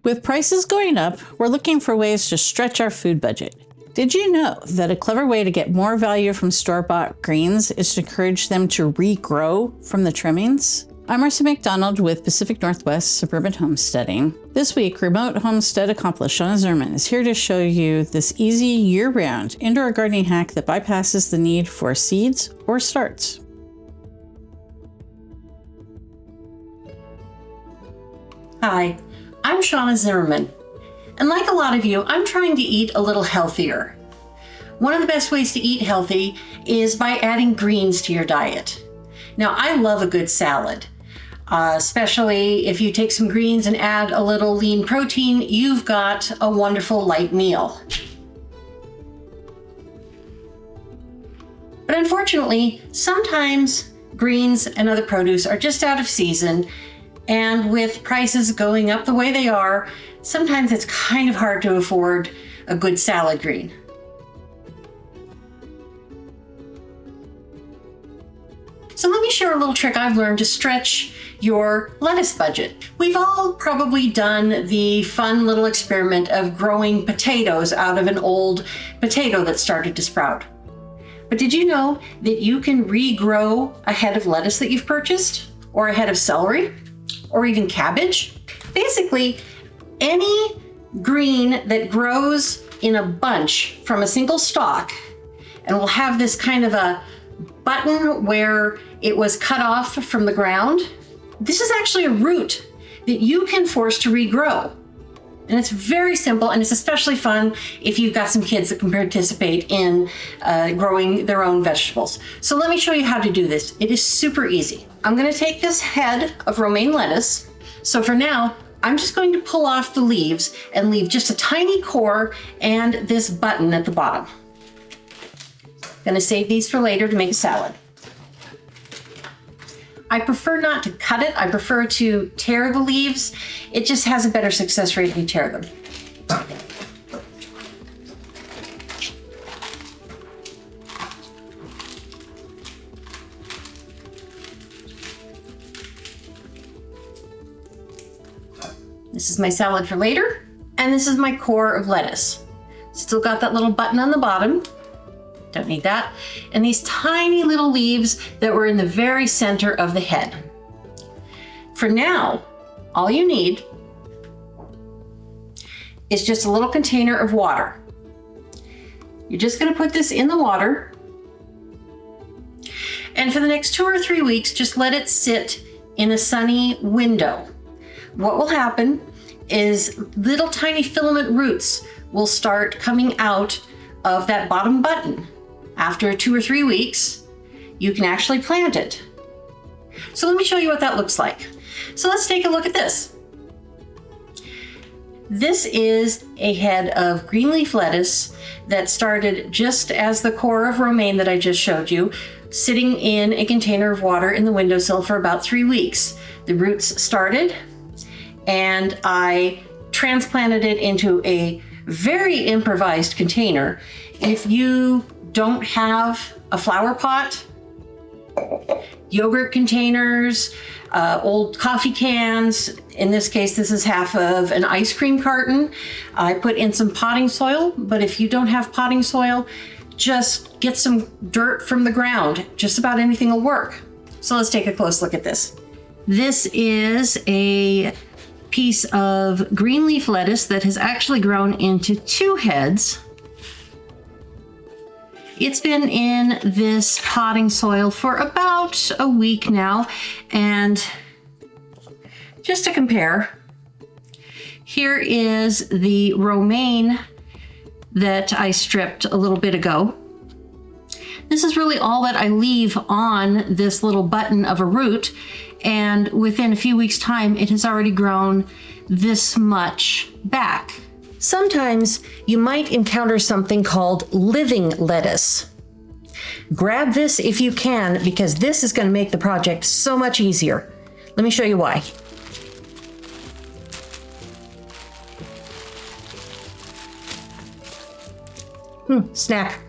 With prices going up, we're looking for ways to stretch our food budget. Did you know that a clever way to get more value from store-bought greens is to encourage them to regrow from the trimmings? I'm Marcy McDonald with Pacific Northwest Suburban Homesteading. This week, Remote Homestead Accomplished Shauna Zimmerman is here to show you this easy year-round indoor gardening hack that bypasses the need for seeds or starts. Hi, I'm Shauna Zimmerman, and like a lot of you, I'm trying to eat a little healthier. One of the best ways to eat healthy is by adding greens to your diet. Now, I love a good salad, especially if you take some greens and add a little lean protein, you've got a wonderful light meal. But unfortunately, sometimes greens and other produce are just out of season. And with prices going up the way they are, sometimes it's kind of hard to afford a good salad green. So let me share a little trick I've learned to stretch your lettuce budget. We've all probably done the fun little experiment of growing potatoes out of an old potato that started to sprout. But did you know that you can regrow a head of lettuce that you've purchased, or a head of celery? Or even cabbage? Basically, any green that grows in a bunch from a single stalk and will have this kind of a button where it was cut off from the ground, this is actually a root that you can force to regrow. And it's very simple, and it's especially fun if you've got some kids that can participate in growing their own vegetables. So let me show you how to do this. It is super easy. I'm gonna take this head of romaine lettuce. So for now, I'm just going to pull off the leaves and leave just a tiny core and this button at the bottom. Gonna save these for later to make a salad. I prefer not to cut it. I prefer to tear the leaves. It just has a better success rate if you tear them. This is my salad for later, and this is my core of lettuce. Still got that little button on the bottom. Don't need that. And these tiny little leaves that were in the very center of the head. For now, all you need is just a little container of water. You're just gonna put this in the water. And for the next 2 or 3 weeks, just let it sit in a sunny window. What will happen is little tiny filament roots will start coming out of that bottom button. After 2 or 3 weeks, you can actually plant it. So let me show you what that looks like. So let's take a look at this. This is a head of green leaf lettuce that started just as the core of romaine that I just showed you, sitting in a container of water in the windowsill for about 3 weeks. The roots started, and I transplanted it into a very improvised container. If you don't have a flower pot, yogurt containers, old coffee cans, in this case this is half of an ice cream carton, I put in some potting soil, but if you don't have potting soil, just get some dirt from the ground. Just about anything will work. So let's take a close look at this. This is a piece of green leaf lettuce that has actually grown into 2 heads. It's been in this potting soil for about a week now, and just to compare, here is the romaine that I stripped a little bit ago. This is really all that I leave on this little button of a root, and within a few weeks' time, it has already grown this much back. Sometimes you might encounter something called living lettuce. Grab this if you can, because this is going to make the project so much easier. Let me show you why. Snack.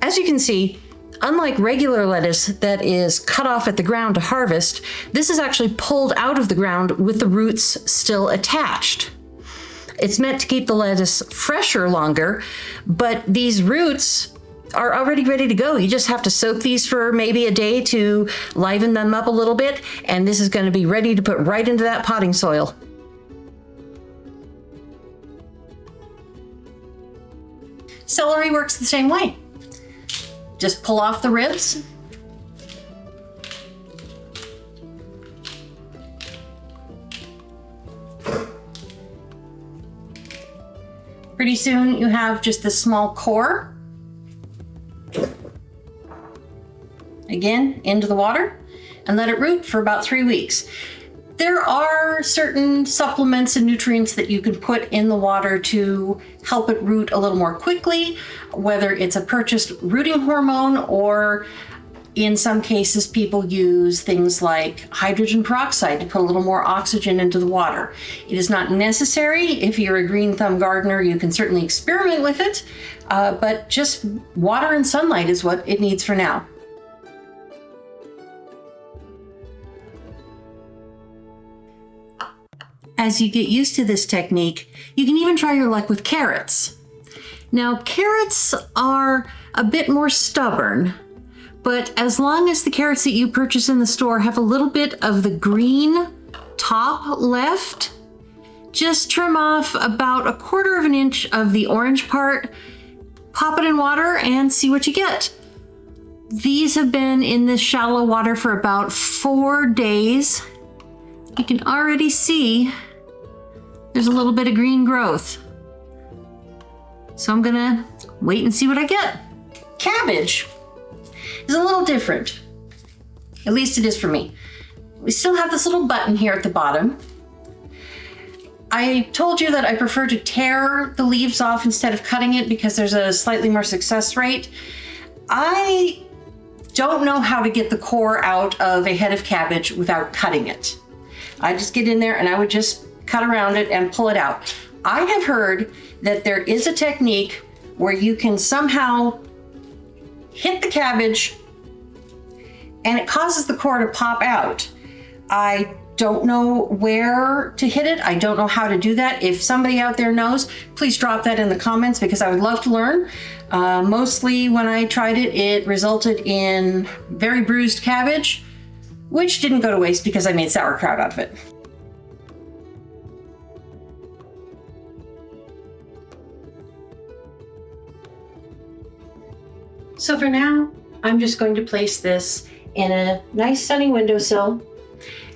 As you can see, Unlike regular lettuce that is cut off at the ground to harvest, this is actually pulled out of the ground with the roots still attached. It's meant to keep the lettuce fresher longer, but these roots are already ready to go. You just have to soak these for maybe a day to liven them up a little bit, and this is going to be ready to put right into that potting soil. Celery works the same way. Just pull off the ribs. Pretty soon you have just this small core. Again, into the water and let it root for about 3 weeks. There are certain supplements and nutrients that you can put in the water to help it root a little more quickly, whether it's a purchased rooting hormone or in some cases people use things like hydrogen peroxide to put a little more oxygen into the water. It is not necessary. If you're a green thumb gardener, you can certainly experiment with it, but just water and sunlight is what it needs for now. As you get used to this technique, you can even try your luck with carrots. Now, carrots are a bit more stubborn, but as long as the carrots that you purchase in the store have a little bit of the green top left, just trim off about 1/4 of an inch of the orange part, pop it in water and see what you get. These have been in this shallow water for about 4 days. You can already see there's a little bit of green growth. So I'm gonna wait and see what I get. Cabbage is a little different. At least it is for me. We still have this little button here at the bottom. I told you that I prefer to tear the leaves off instead of cutting it because there's a slightly more success rate. I don't know how to get the core out of a head of cabbage without cutting it. I just get in there and I would just cut around it and pull it out. I have heard that there is a technique where you can somehow hit the cabbage and it causes the core to pop out. I don't know where to hit it. I don't know how to do that. If somebody out there knows, please drop that in the comments because I would love to learn. Mostly when I tried it, it resulted in very bruised cabbage, which didn't go to waste because I made sauerkraut out of it. So for now, I'm just going to place this in a nice sunny windowsill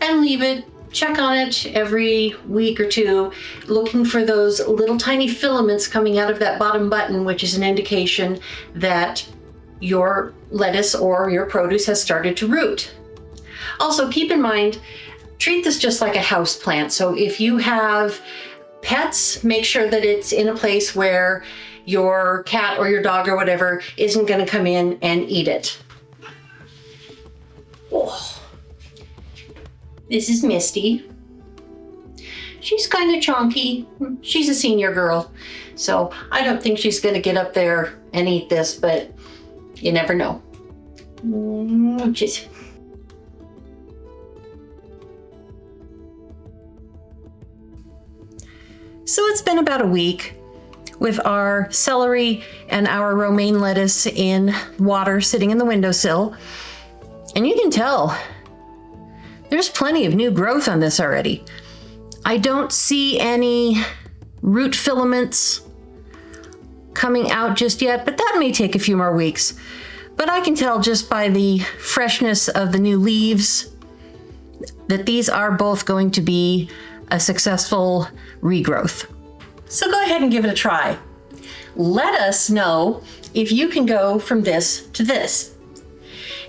and leave it, check on it every week or two, looking for those little tiny filaments coming out of that bottom button, which is an indication that your lettuce or your produce has started to root. Also, keep in mind, treat this just like a house plant. So if you have pets, make sure that it's in a place where your cat or your dog or whatever isn't going to come in and eat it. Oh. This is Misty. She's kind of chonky. She's a senior girl, so I don't think she's going to get up there and eat this, but you never know. So it's been about a week with our celery and our romaine lettuce in water sitting in the windowsill. And you can tell there's plenty of new growth on this already. I don't see any root filaments coming out just yet, but that may take a few more weeks. But I can tell just by the freshness of the new leaves that these are both going to be a successful regrowth. So go ahead and give it a try. Let us know if you can go from this to this.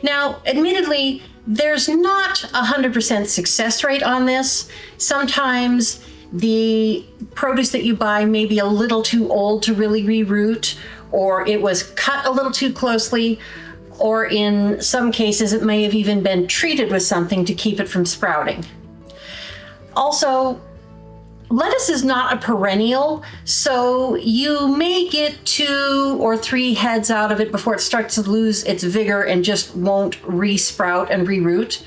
Now, admittedly, there's not 100% success rate on this. Sometimes the produce that you buy may be a little too old to really reroot, or it was cut a little too closely, or in some cases it may have even been treated with something to keep it from sprouting. Also, Lettuce is not a perennial, so you may get 2 or 3 heads out of it before it starts to lose its vigor and just won't re-sprout and reroot.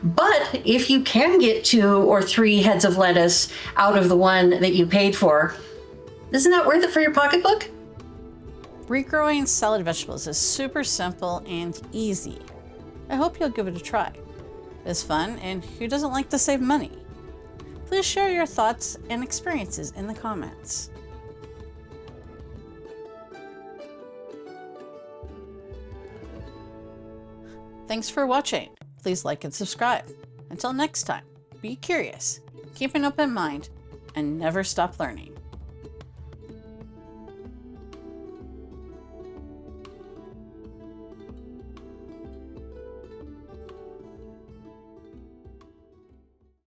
But if you can get 2 or 3 heads of lettuce out of the one that you paid for, isn't that worth it for your pocketbook? Regrowing salad vegetables is super simple and easy. I hope you'll give it a try. It's fun, and who doesn't like to save money? Please share your thoughts and experiences in the comments. Thanks for watching. Please like and subscribe. Until next time, be curious, keep an open mind, and never stop learning.